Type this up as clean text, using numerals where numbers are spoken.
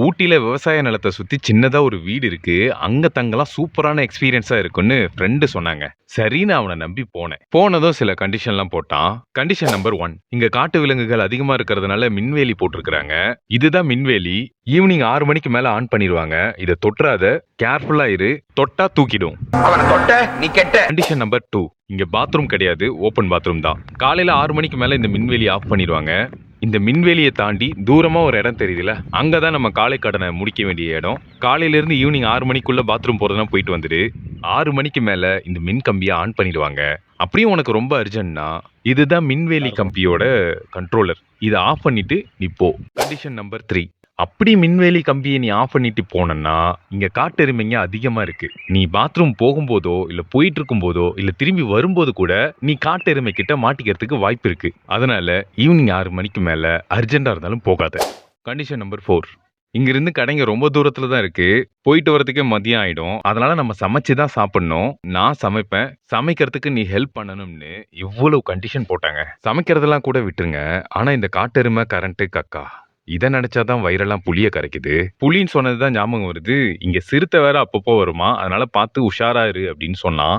ஊட்டியில விவசாய நிலத்த சுத்தி சின்னதா ஒரு வீடு இருக்கு. அங்க தங்கலாம் சூப்பரான எக்ஸ்பீரியன்ஸா இருக்குன்னு ஃப்ரெண்டு சொன்னாங்க. சரின்னு அவன நம்பி போனேன். போனதும் சில கண்டிஷன்லாம் போட்டான். Condition number 1. இங்க காட்டு விலங்குகள் அதிகமா இருக்கிறதுனால மின்வேலி போட்டிருக்காங்க. இதுதான் மின்வேலி. ஈவினிங் 6 மணிக்கு மேல ஆன் பண்ணிடுவாங்க. இத தொட்றாத, கேர்ஃபுல்லா இரு. தொட்டா தூக்கிடும். அவன தொட்ட நீ கெட்ட. Condition number 2. இங்க பாத்ரூம் கிடையாது, ஓபன் பாத்ரூம் தான். காலையில 6 மணிக்கு மேல இந்த மின்வேலி ஆஃப் பண்ணிடுவாங்க. இந்த மின்வேலியை தாண்டி தூரமா ஒரு இடம் தெரியுதுல, அங்கதான் நம்ம காலை கடனை முடிக்க வேண்டிய இடம். காலையில இருந்து ஈவினிங் 6 மணிக்குள்ள பாத்ரூம் போறதுனா போயிட்டு வந்துடு. 6 மணிக்கு மேல இந்த மின் கம்பியை ஆன் பண்ணிடுவாங்க. அப்படியும் உனக்கு ரொம்ப அர்ஜென்ட்னா இதுதான் மின்வேலி கம்பியோட கண்ட்ரோலர். இதை ஆஃப் பண்ணிட்டு நீ போ. Condition number 3. அப்படி மின்வேலி கம்பியை நீ ஆஃப் பண்ணிட்டு போனன்னா இங்க காட்டெருமைங்க அதிகமா இருக்கு. நீ பாத்ரூம் போகும்போதோ இல்ல போயிட்டு இருக்கும் போதோ இல்ல திரும்பி வரும்போது கூட நீ காட்டெருமை கிட்ட மாட்டிக்கிறதுக்கு வாய்ப்பு இருக்கு. அதனால ஈவினிங் 6 மணிக்கு மேல அர்ஜென்டா இருந்தாலும் போகாத. Condition number 4. இங்கிருந்து கடைங்க ரொம்ப தூரத்துல தான் இருக்கு. போயிட்டு வரதுக்கே மதியம் ஆயிடும். அதனால நம்ம சமைச்சு தான் சாப்பிடணும். நான் சமைப்பேன், சமைக்கிறதுக்கு நீ ஹெல்ப் பண்ணணும்னு இவ்வளவு கண்டிஷன் போட்டாங்க. சமைக்கிறதெல்லாம் கூட விட்டுருங்க, ஆனா இந்த காட்டெருமை, கரண்ட், கக்கா இதை நினைச்சாதான் வயிறெல்லாம் புளிய கரைக்குது. புலின்னு சொன்னதுதான் ஞாபகம் வருது. இங்க சிறுத்தை வேற அப்பப்போ வருமா, அதனால பார்த்து உஷாரா இரு அப்படின்னு சொன்னான்.